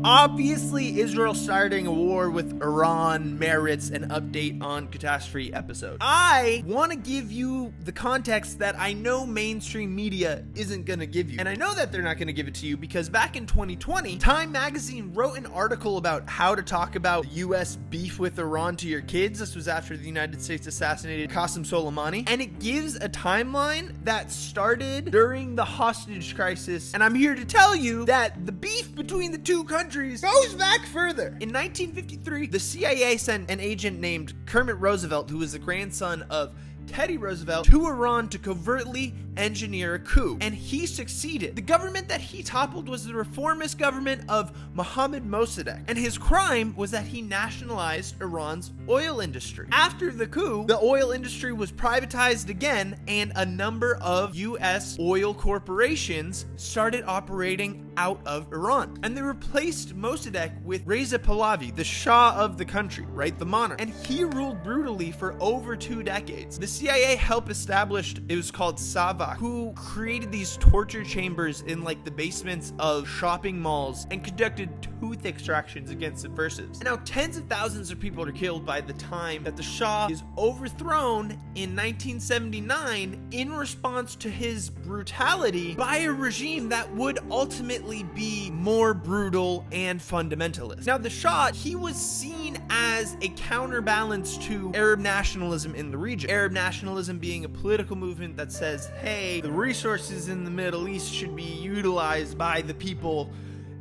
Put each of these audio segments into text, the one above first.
Obviously, Israel starting a war with Iran merits an update on Catastrophe episode. I want to give you the context that I know mainstream media isn't going to give you. And I know that they're not going to give it to you because back in 2020, Time Magazine wrote an article about how to talk about U.S. beef with Iran to your kids. This was after the United States assassinated Qasem Soleimani. And it gives a timeline that started during the hostage crisis. And I'm here to tell you that the beef between the two countries goes back further. In 1953, the CIA sent an agent named Kermit Roosevelt, who was the grandson of Teddy Roosevelt, to Iran to covertly engineer a coup, and he succeeded. The government that he toppled was the reformist government of Mohammad Mossadegh, and his crime was that he nationalized Iran's oil industry. After the coup, the oil industry was privatized again, and a number of U.S. oil corporations started operating out of Iran, and they replaced Mossadegh with Reza Pahlavi, the Shah of the country, right, the monarch, and he ruled brutally for over 2 decades. The CIA helped establish, it was called Savak, who created these torture chambers in like the basements of shopping malls and conducted tooth extractions against subversives. And now tens of thousands of people are killed by the time that the Shah is overthrown in 1979 in response to his brutality by a regime that would ultimately be more brutal and fundamentalist. Now the Shah, he was seen as a counterbalance to Arab nationalism in the region. Arab nationalism being a political movement that says, hey, the resources in the Middle East should be utilized by the people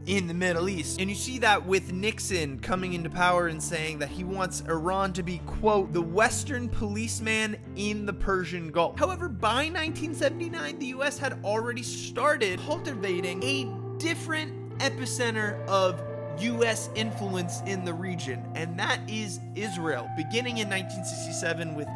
in the Middle East. And you see that with Nixon coming into power and saying that he wants Iran to be, quote, the Western policeman in the Persian Gulf. However, by 1979, the US had already started cultivating a different epicenter of U.S. influence in the region, and that is Israel, beginning in 1967 with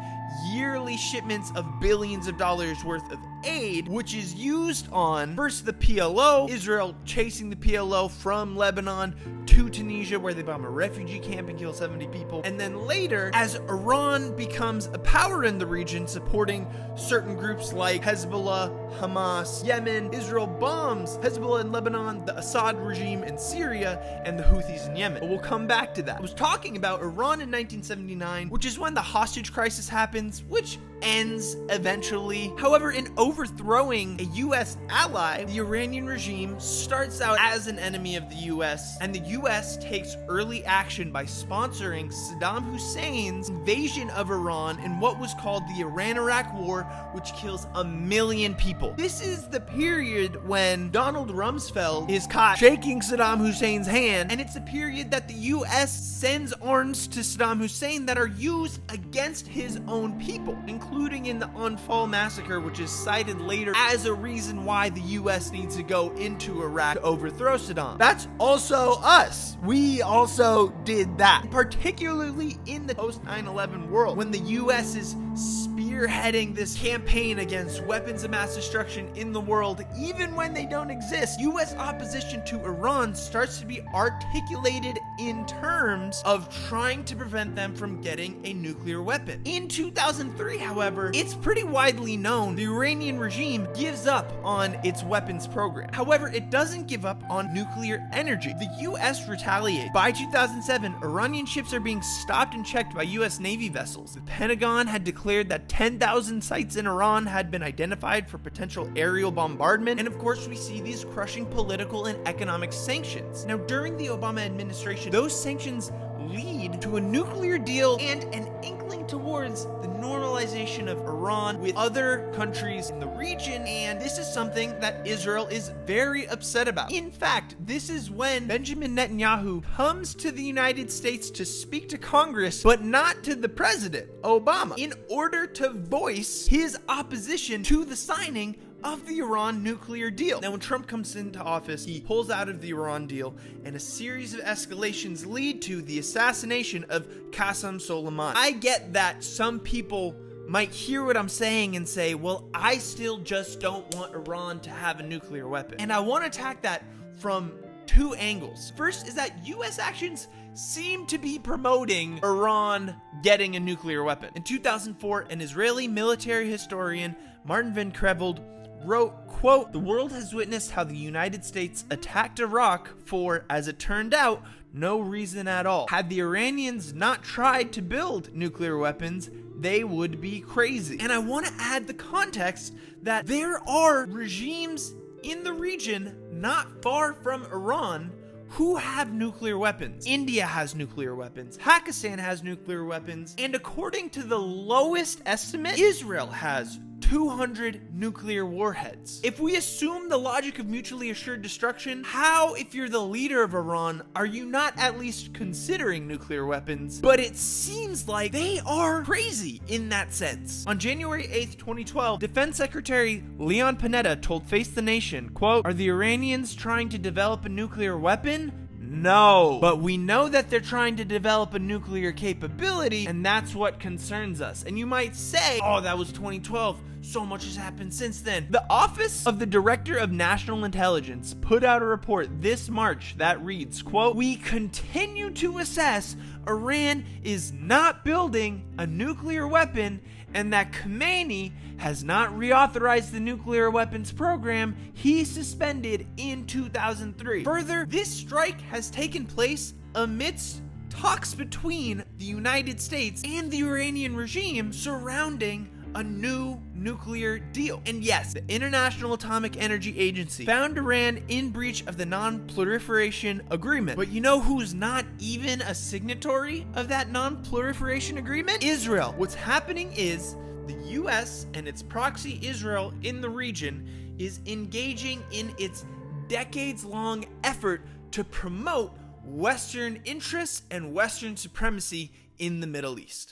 yearly shipments of billions of dollars worth of aid, which is used on first the PLO, Israel chasing the PLO from Lebanon to Tunisia, where they bomb a refugee camp and kill 70 people, and then later as Iran becomes a power in the region, supporting certain groups like Hezbollah, Hamas, Yemen. Israel bombs Hezbollah in Lebanon, the Assad regime in Syria, and the Houthis in Yemen. But we'll come back to that. I was talking about Iran in 1979, which is when the hostage crisis happens, which ends eventually. However, in overthrowing a U.S. ally, the Iranian regime starts out as an enemy of the U.S., and the U.S. takes early action by sponsoring Saddam Hussein's invasion of Iran in what was called the Iran-Iraq War, which kills 1 million people. This is the period when Donald Rumsfeld is caught shaking Saddam Hussein's hand, and it's the period that the U.S. sends arms to Saddam Hussein that are used against his own people, including in the Anfal massacre, which is cited later as a reason why the U.S. needs to go into Iraq to overthrow Saddam. That's also us. We also did that, particularly in the post 9/11 world, when the U.S. is spearheading this campaign against weapons of mass destruction in the world, even when they don't exist. U.S. opposition to Iran starts to be articulated in terms of trying to prevent them from getting a nuclear weapon. In 2003, however, it's pretty widely known the Iranian regime gives up on its weapons program. However, it doesn't give up on nuclear energy. The U.S. retaliates. By 2007, Iranian ships are being stopped and checked by U.S. Navy vessels. The Pentagon had declared that 10,000 sites in Iran had been identified for potential aerial bombardment, and of course we see these crushing political and economic sanctions. Now, during the Obama administration, those sanctions lead to a nuclear deal and an inkling towards the normalization of Iran with other countries in the region, and this is something that Israel is very upset about. In fact, this is when Benjamin Netanyahu comes to the United States to speak to Congress, but not to the president, Obama, in order to voice his opposition to the signing of the Iran nuclear deal. Now, when Trump comes into office, he pulls out of the Iran deal, and a series of escalations lead to the assassination of Qasem Soleimani. I get that some people might hear what I'm saying and say, well, I still just don't want Iran to have a nuclear weapon. And I want to attack that from 2 angles. First is that U.S. actions seem to be promoting Iran getting a nuclear weapon. In 2004, an Israeli military historian, Martin Van Creveld, wrote, quote, "The world has witnessed how the United States attacked Iraq for, as it turned out, no reason at all. Had the Iranians not tried to build nuclear weapons, they would be crazy." And I want to add the context that there are regimes in the region not far from Iran who have nuclear weapons. India has nuclear weapons. Pakistan has nuclear weapons. And according to the lowest estimate, Israel has 200 nuclear warheads. If we assume the logic of mutually assured destruction, how, if you're the leader of Iran, are you not at least considering nuclear weapons? But it seems like they are crazy in that sense. On January 8th, 2012, Defense Secretary Leon Panetta told Face the Nation, quote, "Are the Iranians trying to develop a nuclear weapon? No, but we know that they're trying to develop a nuclear capability, and that's what concerns us." And you might say, oh, that was 2012. So much has happened since then. The Office of the Director of National Intelligence put out a report this March that reads, quote, "We continue to assess Iran is not building a nuclear weapon and that Khamenei has not reauthorized the nuclear weapons program he suspended in 2003. Further, this strike has taken place amidst talks between the United States and the Iranian regime surrounding a new nuclear deal. And yes, the International Atomic Energy Agency found Iran in breach of the Non-Proliferation Agreement. But you know who's not even a signatory of that Non-Proliferation Agreement? Israel. What's happening is the US and its proxy Israel in the region is engaging in its decades-long effort to promote Western interests and Western supremacy in the Middle East.